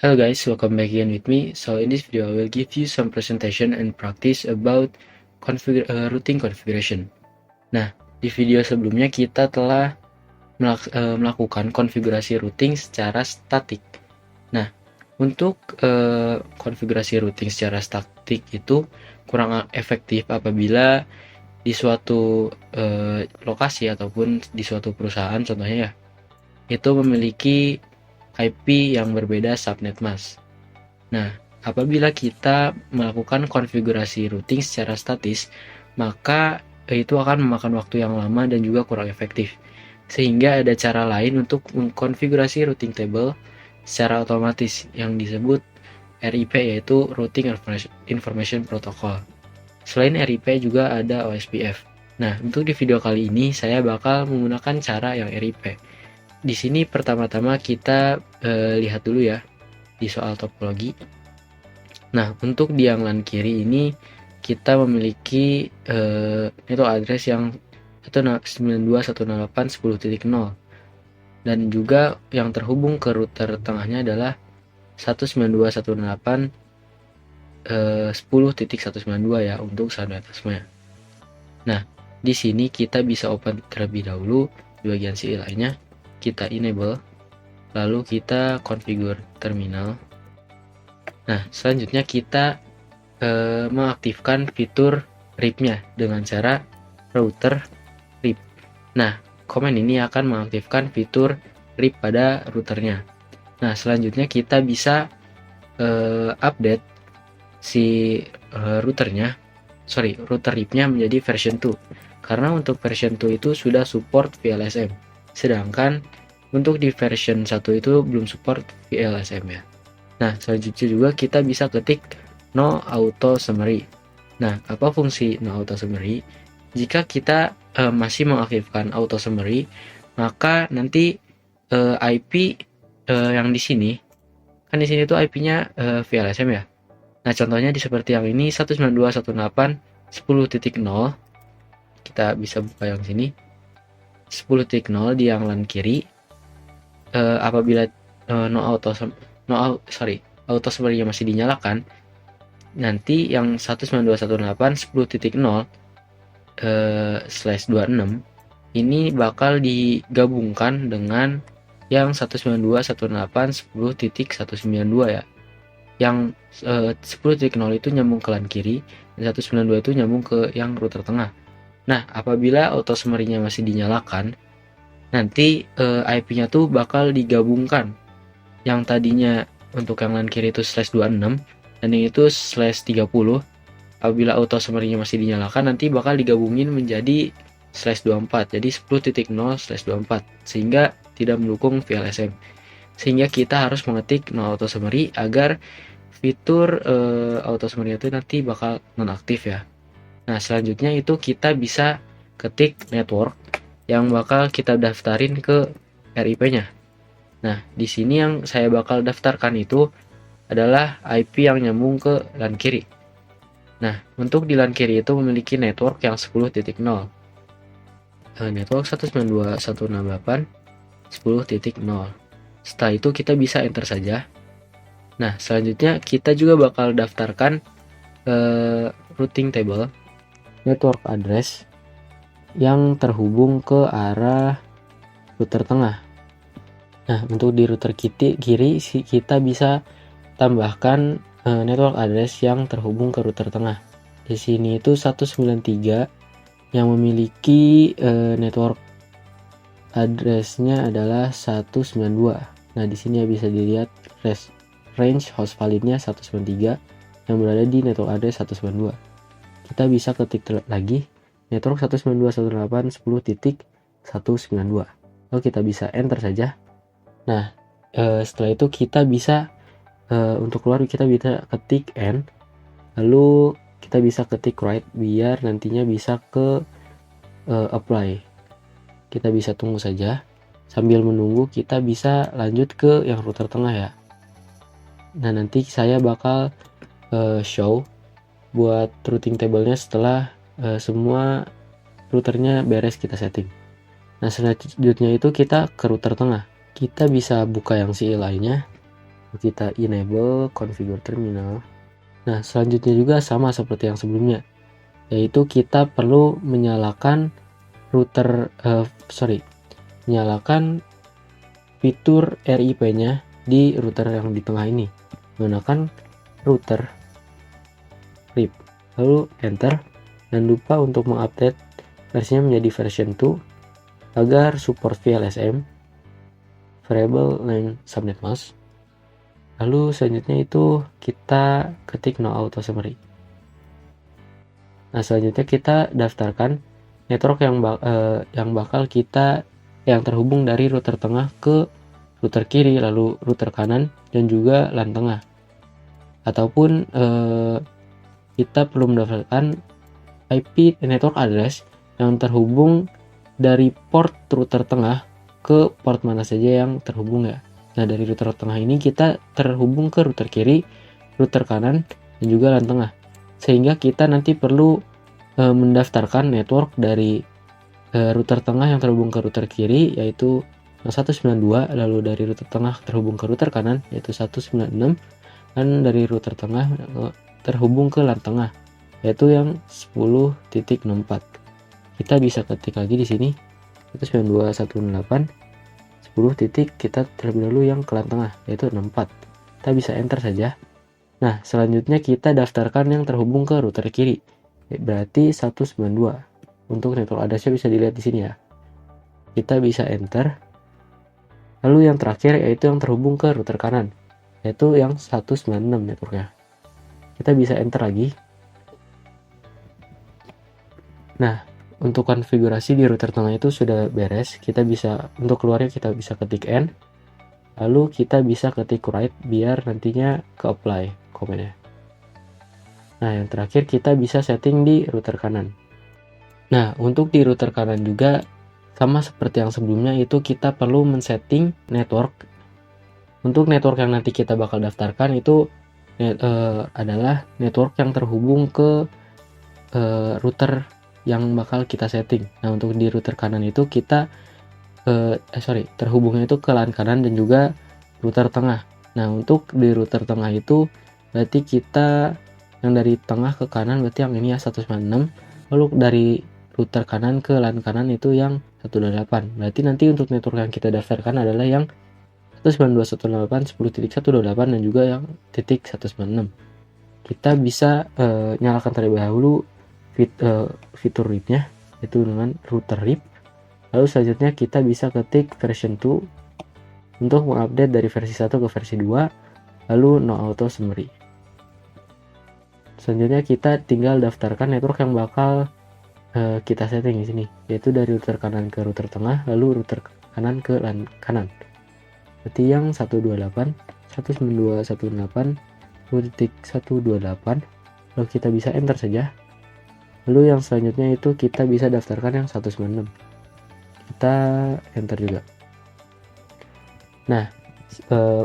Hello guys, welcome back again with me. So in this video, I will give you some presentation and practice about routing configuration. Nah, di video sebelumnya kita telah melakukan konfigurasi routing secara statik. Nah, untuk konfigurasi routing secara statik itu kurang efektif apabila di suatu lokasi ataupun di suatu perusahaan contohnya ya, itu memiliki IP yang berbeda subnet mask. Nah, apabila kita melakukan konfigurasi routing secara statis, maka itu akan memakan waktu yang lama dan juga kurang efektif. Sehingga ada cara lain untuk mengkonfigurasi routing table secara otomatis yang disebut RIP, yaitu Routing Information Protocol. Selain RIP juga ada OSPF. Nah, untuk di video kali ini saya bakal menggunakan cara yang RIP. Di sini pertama-tama kita lihat dulu ya di soal topologi. Nah, untuk di yang LAN kiri ini kita memiliki network address yang 192.168.10.0 dan juga yang terhubung ke router tengahnya adalah 192.168.10.192 ya untuk subnet masknya. Nah, di sini kita bisa open terlebih dahulu di bagian CLI lainnya. Kita enable, lalu kita configure terminal. Nah, selanjutnya kita mengaktifkan fitur RIP-nya dengan cara router RIP. Nah, command ini akan mengaktifkan fitur RIP pada routernya. Nah, selanjutnya kita bisa update si router RIP-nya menjadi version 2. Karena untuk version 2 itu sudah support VLSM. Sedangkan untuk di version 1 itu belum support VLSM ya. Nah, selanjutnya juga kita bisa ketik no auto summary. Nah, apa fungsi no auto summary? Jika kita masih mengaktifkan auto summary, maka nanti IP yang di sini, kan di sini tuh IP-nya VLSM ya. Nah, contohnya di seperti yang ini 192.168.10.0. Kita bisa buka yang sini. 10.0 di yang LAN kiri. Apabila auto summary-nya masih dinyalakan, nanti yang 192.168.10.0/26 ini bakal digabungkan dengan yang 192.168.10.192 ya. Yang 10.0 itu nyambung ke LAN kiri dan 192 itu nyambung ke yang router tengah. Nah, apabila auto summary-nya masih dinyalakan, nanti IP-nya tuh bakal digabungkan. Yang tadinya untuk yang LAN kiri itu /26 dan yang itu /30. Apabila auto summary-nya masih dinyalakan, nanti bakal digabungin menjadi /24. Jadi 10.0/24 sehingga tidak mendukung VLSM. Sehingga kita harus mengetik no auto summary agar fitur auto summary itu nanti bakal nonaktif ya. Nah, selanjutnya itu kita bisa ketik network yang bakal kita daftarin ke RIP-nya. Nah, di sini yang saya bakal daftarkan itu adalah IP yang nyambung ke LAN kiri. Nah, untuk di LAN kiri itu memiliki network yang 10.0. Network 192.168.10.0. Setelah itu kita bisa enter saja. Nah, selanjutnya kita juga bakal daftarkan routing table network address yang terhubung ke arah router tengah. Nah, untuk di router kiri kita bisa tambahkan network address yang terhubung ke router tengah. Di sini itu 193 yang memiliki network address-nya adalah 192. Nah, di sini bisa dilihat range host validnya 193 yang berada di network address 192. Kita bisa ketik lagi network 192.168.10.192. Lalu kita bisa enter saja. Nah, setelah itu kita bisa untuk keluar kita bisa ketik N, lalu kita bisa ketik write biar nantinya bisa ke apply. Kita bisa tunggu saja. Sambil menunggu kita bisa lanjut ke yang router tengah ya. Nah, nanti saya bakal show buat routing table-nya setelah semua routernya beres kita setting. Nah, selanjutnya itu kita ke router tengah. Kita bisa buka yang CLI-nya. Kita enable configure terminal. Nah, selanjutnya juga sama seperti yang sebelumnya, yaitu kita perlu menyalakan menyalakan fitur RIP-nya di router yang di tengah ini menggunakan router RIP, lalu enter, dan lupa untuk mengupdate versinya menjadi version 2 agar support VLSM, variable length subnet mask. Lalu selanjutnya itu kita ketik no auto summary. Nah, selanjutnya kita daftarkan network yang bakal kita terhubung dari router tengah ke router kiri, lalu router kanan, dan juga LAN tengah. Ataupun kita perlu mendaftarkan IP network address yang terhubung dari port router tengah ke port mana saja yang terhubung ya. Nah, dari router tengah ini kita terhubung ke router kiri, router kanan, dan juga LAN tengah. Sehingga kita nanti perlu mendaftarkan network dari router tengah yang terhubung ke router kiri, yaitu 192, lalu dari router tengah terhubung ke router kanan, yaitu 196, dan dari router tengah terhubung ke LAN tengah, yaitu yang 10.64. Kita bisa ketik lagi di sini 192.168 10 titik, kita terlebih dahulu yang ke LAN tengah, yaitu 64. Kita bisa enter saja. Nah, selanjutnya kita daftarkan yang terhubung ke router kiri, berarti 192. Untuk network address-nya bisa dilihat di sini ya. Kita bisa enter. Lalu yang terakhir yaitu yang terhubung ke router kanan, yaitu yang 196 networknya. Kita bisa enter lagi. Nah, untuk konfigurasi di router tengah itu sudah beres. Kita bisa, untuk keluarnya kita bisa ketik N, lalu kita bisa ketik write biar nantinya ke apply komennya. Nah, yang terakhir kita bisa setting di router kanan. Nah, untuk di router kanan juga sama seperti yang sebelumnya, itu kita perlu men-setting network. Untuk network yang nanti kita bakal daftarkan itu adalah network yang terhubung ke router yang bakal kita setting. Nah, untuk di router kanan itu kita terhubungnya itu ke LAN kanan dan juga router tengah. Nah, untuk di router tengah itu berarti kita yang dari tengah ke kanan berarti yang ini ya 196, lalu dari router kanan ke LAN kanan itu yang 128. Berarti nanti untuk network yang kita daftarkan adalah yang 192.168.10.128 dan juga yang titik 196. Kita bisa nyalakan terlebih dahulu fitur RIP-nya, yaitu dengan router RIP. Lalu selanjutnya kita bisa ketik version 2 untuk mengupdate dari versi 1 ke versi 2, lalu no auto summary. Selanjutnya kita tinggal daftarkan network yang bakal kita setting di sini, yaitu dari router kanan ke router tengah, lalu router kanan ke LAN kanan. Berarti yang 128.168.128, lalu kita bisa enter saja. Lalu yang selanjutnya itu kita bisa daftarkan yang 196. Kita enter juga. Nah,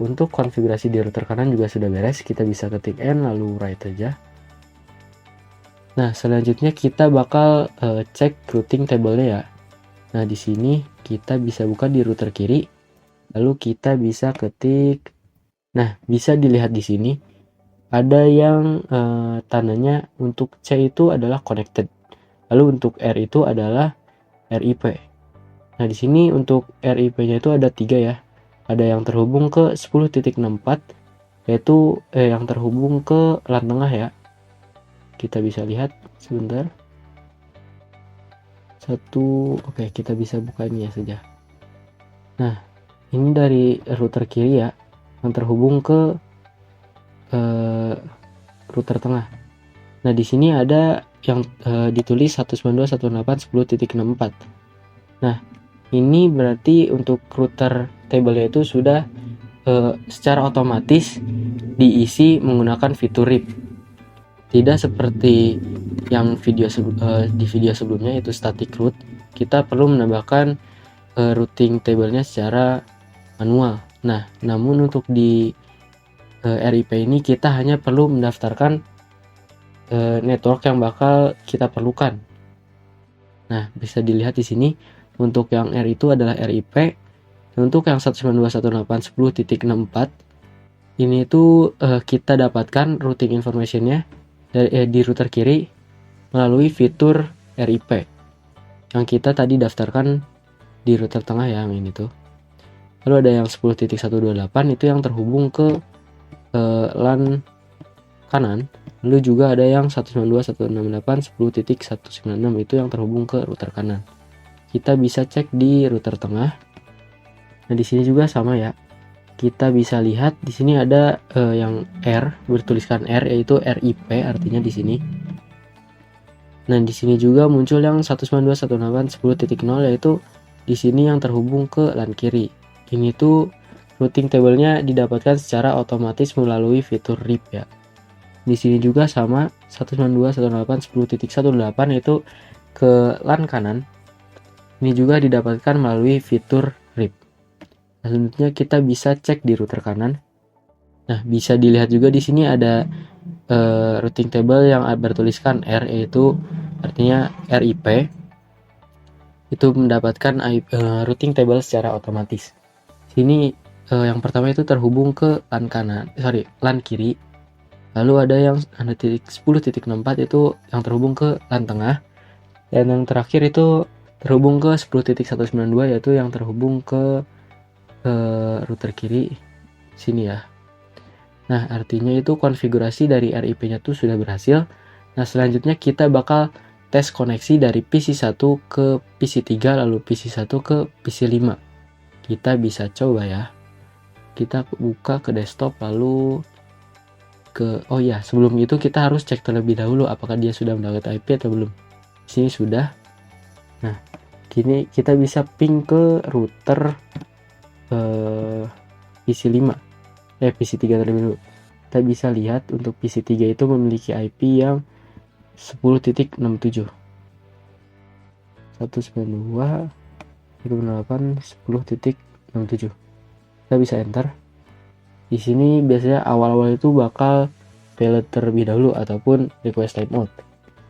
untuk konfigurasi di router kanan juga sudah beres. Kita bisa ketik N lalu write aja. Nah, selanjutnya kita bakal cek routing table-nya ya. Nah, di sini kita bisa buka di router kiri. Lalu kita bisa ketik. Nah, bisa dilihat di sini ada yang tandanya untuk C itu adalah connected. Lalu untuk R itu adalah RIP. Nah, di sini untuk RIP-nya itu ada 3 ya. Ada yang terhubung ke 10.64, yaitu yang terhubung ke LAN tengah ya. Kita bisa lihat sebentar. Oke, kita bisa buka ini ya saja. Nah, ini dari router kiri ya, yang terhubung ke router tengah. Nah, di sini ada yang ditulis 192.168.10.64. Nah, ini berarti untuk router table-nya itu sudah secara otomatis diisi menggunakan fitur RIP. Tidak seperti yang di video sebelumnya itu static root, kita perlu menambahkan routing table-nya secara manual. Nah, namun untuk di RIP ini kita hanya perlu mendaftarkan network yang bakal kita perlukan. Nah, bisa dilihat di sini untuk yang R itu adalah RIP, dan untuk yang 192.168.10.64 Ini tuh kita dapatkan routing information-nya di router kiri melalui fitur RIP yang kita tadi daftarkan di router tengah yang ini tuh. Lalu ada yang 10.128 itu yang terhubung ke LAN kanan. Lalu juga ada yang 192.168.10.196 itu yang terhubung ke router kanan. Kita bisa cek di router tengah. Nah, di sini juga sama ya. Kita bisa lihat di sini ada yang R, bertuliskan R, yaitu RIP artinya di sini. Nah, di sini juga muncul yang 192.168.10.0 yaitu di sini yang terhubung ke LAN kiri. Ini tuh routing table-nya didapatkan secara otomatis melalui fitur RIP ya. Di sini juga sama 192.168.10.18 itu ke LAN kanan. Ini juga didapatkan melalui fitur RIP. Nah, selanjutnya kita bisa cek di router kanan. Nah, bisa dilihat juga di sini ada routing table yang bertuliskan R, yaitu artinya RIP. Itu mendapatkan routing table secara otomatis. Sini yang pertama itu terhubung ke LAN kiri. Lalu ada yang 10.64 itu yang terhubung ke LAN tengah. Dan yang terakhir itu terhubung ke 10.192 yaitu yang terhubung ke router kiri sini ya. Nah, artinya itu konfigurasi dari RIP-nya tuh sudah berhasil. Nah, selanjutnya kita bakal tes koneksi dari PC1 ke PC3 lalu PC1 ke PC5. Kita bisa coba ya. Kita buka ke desktop lalu oh ya, sebelum itu kita harus cek terlebih dahulu apakah dia sudah mendapat IP atau belum. Di sini sudah. Nah, kini kita bisa ping ke router PC5. PC3 terlebih dulu. Kita bisa lihat untuk PC3 itu memiliki IP yang 10.67 192.168 10.67. Kita bisa enter. Di sini biasanya awal-awal itu bakal payload terlebih dahulu ataupun request timeout.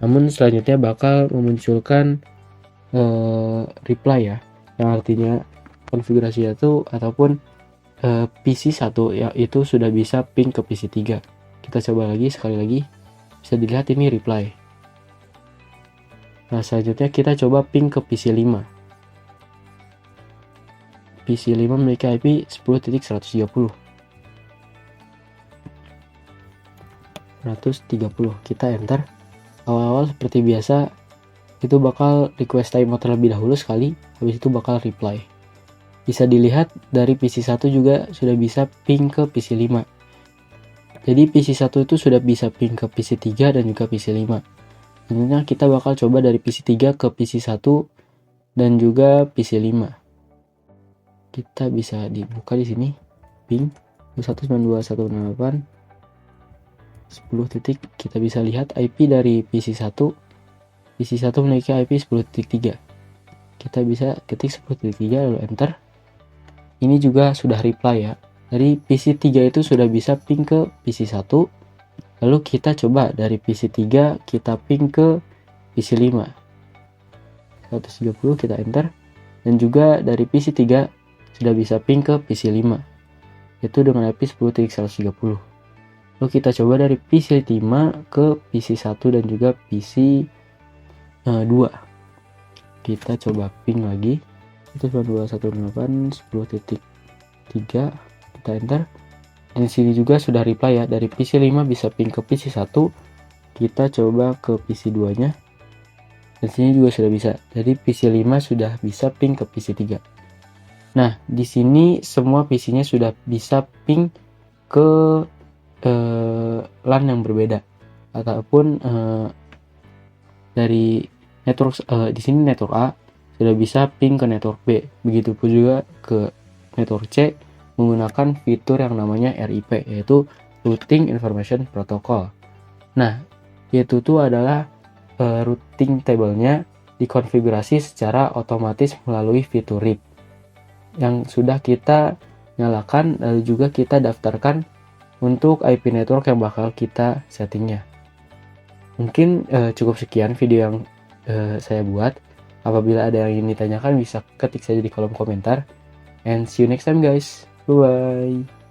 Namun selanjutnya bakal memunculkan reply ya, yang artinya konfigurasi itu ataupun PC1 ya itu sudah bisa ping ke PC3. Kita coba lagi sekali lagi. Bisa dilihat ini reply. Nah, selanjutnya kita coba ping ke PC5. PC5 memiliki IP 10.130. 130. Kita enter. Awal-awal seperti biasa itu bakal request timeout terlebih dahulu sekali, habis itu bakal reply. Bisa dilihat dari PC1 juga sudah bisa ping ke PC5. Jadi PC1 itu sudah bisa ping ke PC3 dan juga PC5. Selanjutnya kita bakal coba dari PC3 ke PC1 dan juga PC5. Kita bisa dibuka di sini ping 192.168 10 kita bisa lihat IP dari PC1 memiliki IP 10.3. Kita bisa ketik 10.3 lalu enter. Ini juga sudah reply ya. Dari PC3 itu sudah bisa ping ke PC1. Lalu kita coba dari PC3 kita ping ke PC5. 130 kita enter. Dan juga dari PC3 sudah bisa ping ke PC5. Itu dengan IP 10.130. Lalu kita coba dari PC5 ke PC1 dan juga PC2. Kita coba ping lagi. Itu 192.168 10.3. Kita enter. Dan sini juga sudah reply ya, dari PC5 bisa ping ke PC1. Kita coba ke PC2 nya. Dan sini juga sudah bisa. Dari PC5 sudah bisa ping ke PC3. Nah, di sini semua PC-nya sudah bisa ping ke LAN yang berbeda ataupun dari network di sini network A sudah bisa ping ke network B. Begitupun juga ke network C menggunakan fitur yang namanya RIP, yaitu Routing Information Protocol. Nah, yaitu adalah routing table-nya dikonfigurasi secara otomatis melalui fitur RIP yang sudah kita nyalakan, lalu juga kita daftarkan untuk IP network yang bakal kita settingnya. Mungkin cukup sekian video yang saya buat. Apabila ada yang ingin ditanyakan bisa ketik saja di kolom komentar. And see you next time guys. Bye bye.